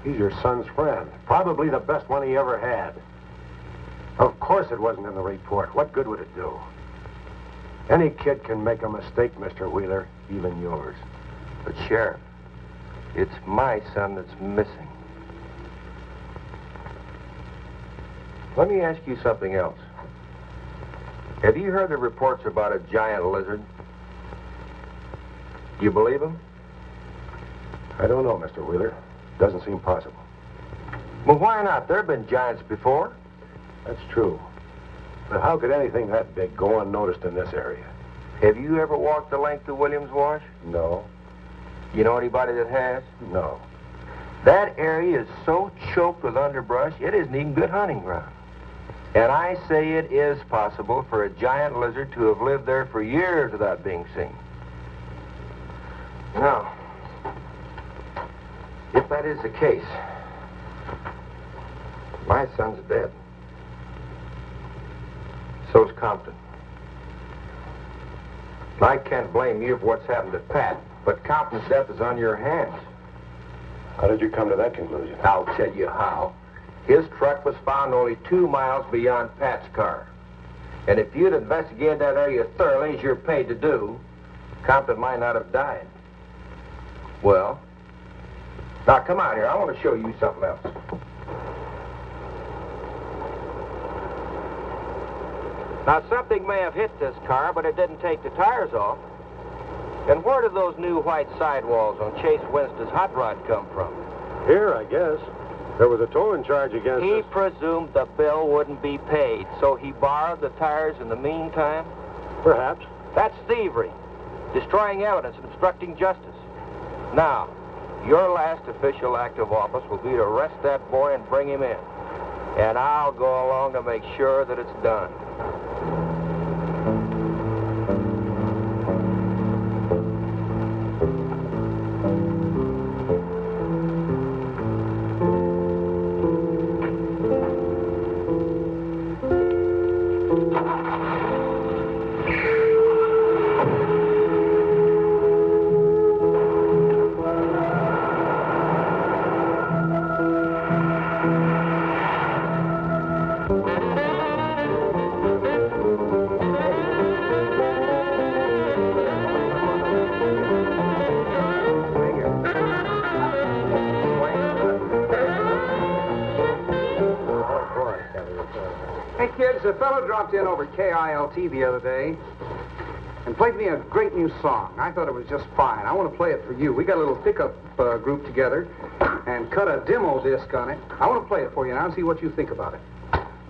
He's your son's friend. Probably the best one he ever had. Of course it wasn't in the report. What good would it do? Any kid can make a mistake, Mr. Wheeler, even yours. But, Sheriff, it's my son that's missing. Let me ask you something else. Have you heard the reports about a giant lizard? You believe them? I don't know, Mr. Wheeler. Doesn't seem possible. Well, why not? There have been giants before. That's true. But how could anything that big go unnoticed in this area? Have you ever walked the length of Williams Wash? No. You know anybody that has? No. That area is so choked with underbrush, it isn't even good hunting ground. And I say it is possible for a giant lizard to have lived there for years without being seen. Now, if that is the case, my son's dead. So's Compton. I can't blame you for what's happened to Pat, but Compton's death is on your hands. How did you come to that conclusion? I'll tell you how. His truck was found only 2 miles beyond Pat's car. And if you'd investigated that area thoroughly, as you're paid to do, Compton might not have died. Well, now come out here. I want to show you something else. Now, something may have hit this car, but it didn't take the tires off. And where did those new white sidewalls on Chase Winston's hot rod come from? Here, I guess. There was a towing charge against He us. presumed the bill wouldn't be paid, so he borrowed the tires in the meantime? Perhaps. That's thievery, destroying evidence and obstructing justice. Now, your last official act of office will be to arrest that boy and bring him in. And I'll go along to make sure that it's done. Hey, kids, a fellow dropped in over KILT the other day and played me a great new song. I thought it was just fine. I want to play it for you. We got a little pickup group together and cut a demo disc on it. I want to play it for you now and see what you think about it.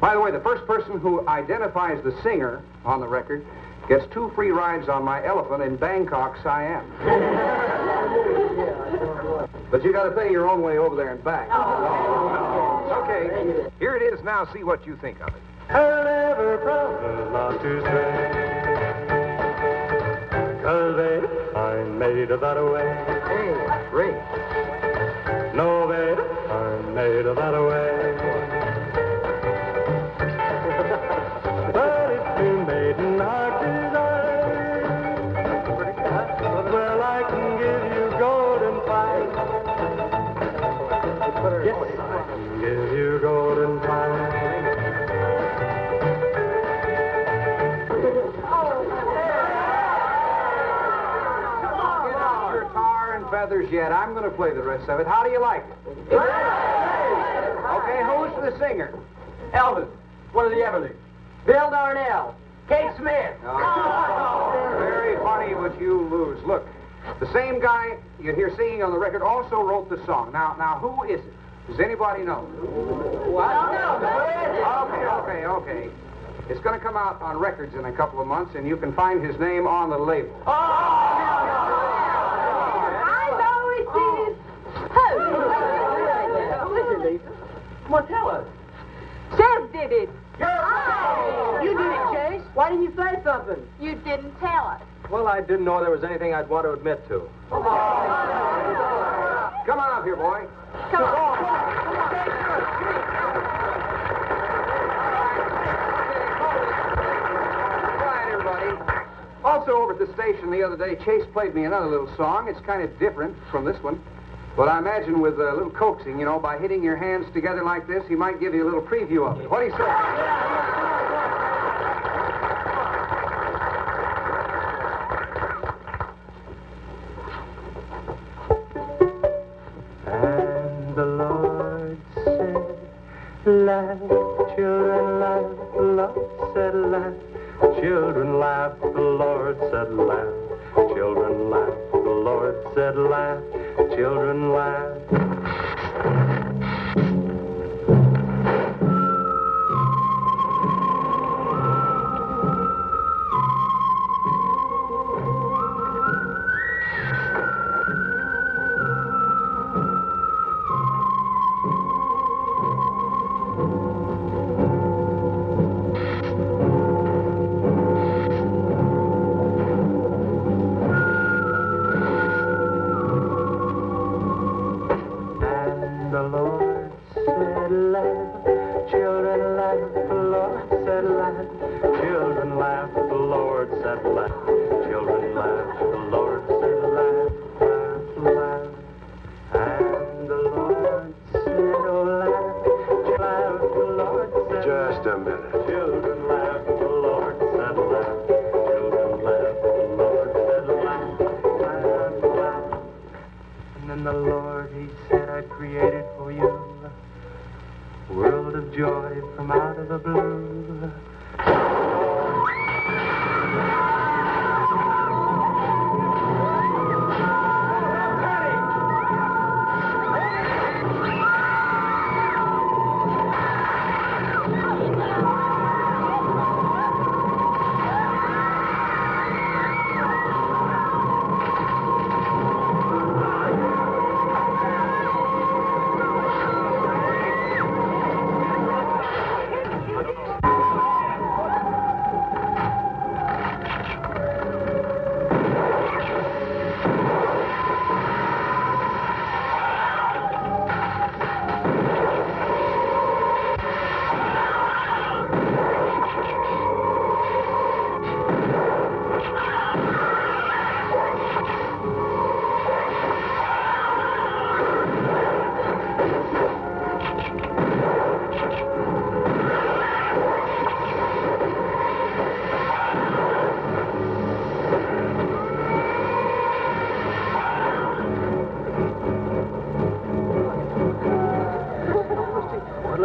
By the way, the first person who identifies the singer on the record gets 2 free rides on my elephant in Bangkok, Siam. But you got to pay your own way over there and back. Okay, here it is now. See what you think of it. I'll never promise not to stray, 'cause baby, I'm made of that way. Hey, great. No, baby, I'm made of that way. But if you made an heart desire, well, I can give you golden fire. Yes, I can give you golden fire. Feathers yet. I'm going to play the rest of it. How do you like it? Okay, who's the singer? Elvis, one of the Everlys. Bill Darnell. Kate Smith. Very funny, but you lose. Look, the same guy you hear singing on the record also wrote the song. Now, who is it? Does anybody know? What? No. Okay. It's going to come out on records in a couple of months, and you can find his name on the label. Come on, tell us. Chef did it. You did it, Chase. Why didn't you say something? You didn't tell us. Well, I didn't know there was anything I'd want to admit to. Come on up here, boy. Come on. Quiet, everybody. Also, over at the station the other day, Chase played me another little song. It's kind of different from this one. But I imagine with a little coaxing, by hitting your hands together like this, he might give you a little preview of it. What do you say? And the Lord said, laugh, children, laugh. The Lord said, laugh, children, laugh. The Lord said, laugh, children, laugh. The Lord said, laugh, children, laugh. The Lord said, laugh, children, laugh. The Lord said, laugh, children, laugh. The Lord said, laugh, children, laugh. The Lord said, laugh, laugh, laugh. And the Lord said, oh, laugh, laugh. The Lord said, Just a minute. children, laugh. The Lord said, laugh, children, laugh. The Lord said, laugh, laugh, laugh. And then the Lord, he said, I created for you a world of joy from out of the blue.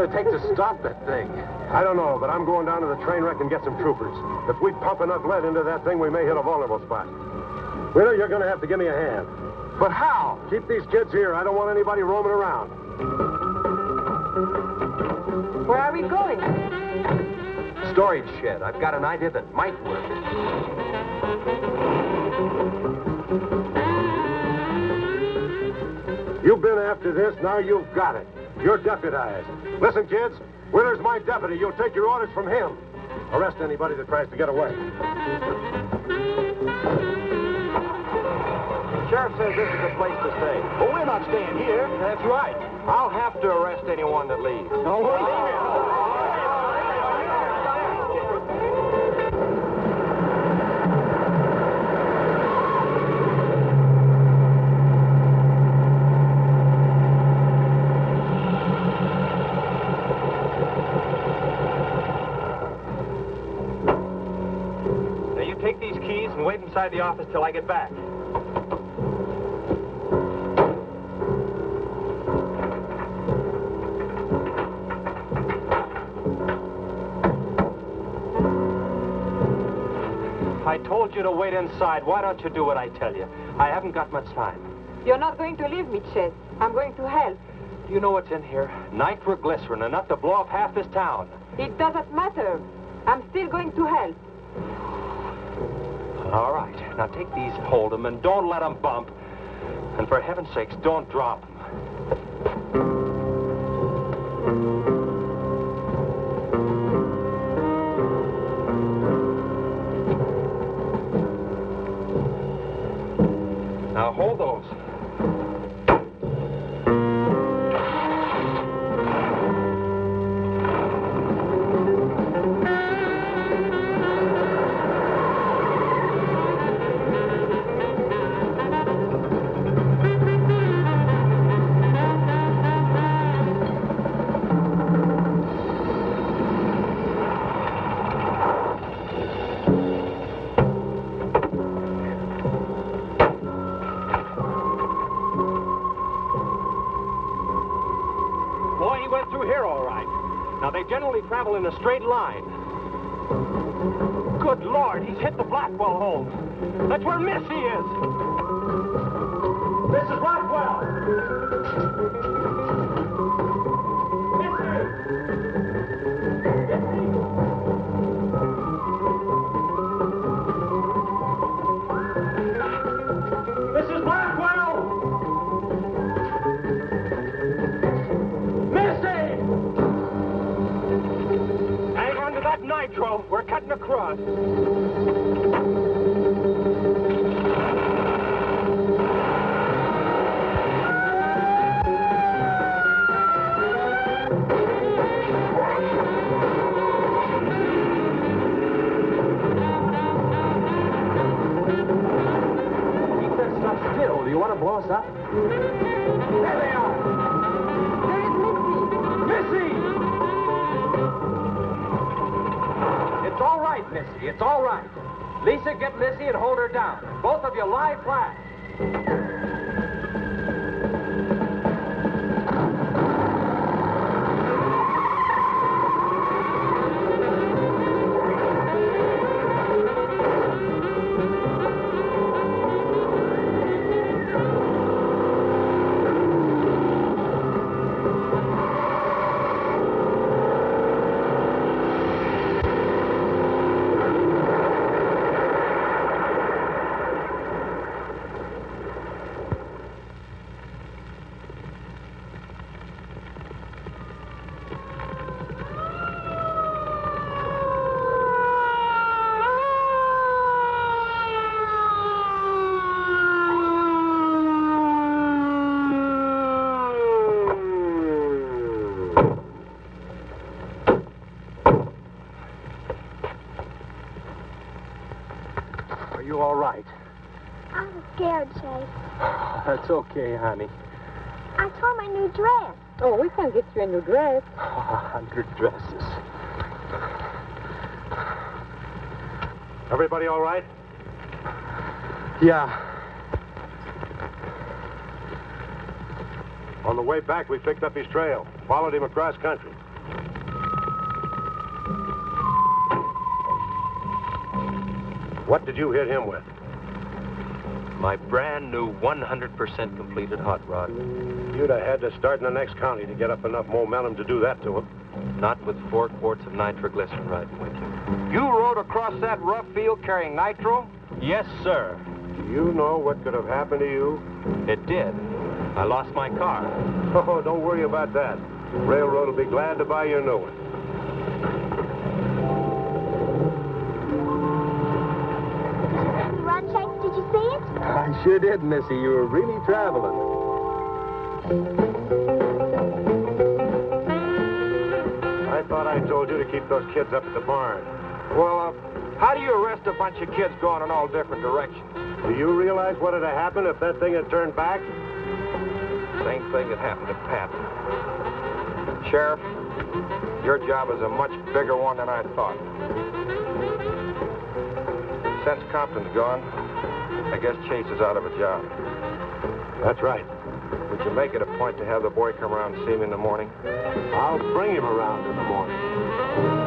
gonna take to stop that thing? I don't know, but I'm going down to the train wreck and get some troopers. If we pump enough lead into that thing, we may hit a vulnerable spot. Wheeler, you're gonna have to give me a hand. But how? Keep these kids here. I don't want anybody roaming around. Where are we going? Storage shed. I've got an idea that might work. You've been after this, now you've got it. You're deputized. Listen, kids, Wheeler's my deputy. You'll take your orders from him. Arrest anybody that tries to get away. Sheriff says this is a place to stay. But we're not staying here. That's right. I'll have to arrest anyone that leaves. No, Now you take these keys and wait inside the office till I get back. I told you to wait inside. Why don't you do what I tell you? I haven't got much time. You're not going to leave me, Chet. I'm going to help. Do you know what's in here? Nitroglycerin, enough to blow up half this town. It doesn't matter. I'm still going to help. All right. Now take these, hold them, and don't let them bump. And for heaven's sakes, don't drop them. Now hold those. Boy, he went through here all right. Now, they generally travel in a straight line. Good Lord, he's hit the Blackwell home. That's where Missy is. Mrs. Blackwell! Mrs. Blackwell! Missy! Hang on to that nitro. We're cutting across. Keep that stuff still. Do you want to blow us up? There they are! There is Missy! Missy! It's all right, Missy. It's all right. Lisa, get Missy and hold her down. Both of you lie flat. Are you all right? I'm scared, Chase. That's okay, honey. I tore my new dress. Oh, we can get you a new dress. 100 dresses. Everybody all right? Yeah. On the way back, we picked up his trail. Followed him across country. What did you hit him with? My brand new 100% completed hot rod. You'd have had to start in the next county to get up enough momentum to do that to him. Not with 4 quarts of nitroglycerin riding with you. You rode across that rough field carrying nitro? Yes, sir. Do you know what could have happened to you? It did. I lost my car. Oh, don't worry about that. Railroad will be glad to buy you a new one. Run, Chase, did you see it? I sure did, Missy. You were really traveling. I thought I told you to keep those kids up at the barn. Well, how do you arrest a bunch of kids going in all different directions? Do you realize what would have happened if that thing had turned back? Same thing that happened to Pat. Sheriff, your job is a much bigger one than I thought. Since Compton's gone, I guess Chase is out of a job. That's right. Would you make it a point to have the boy come around and see me in the morning? I'll bring him around in the morning.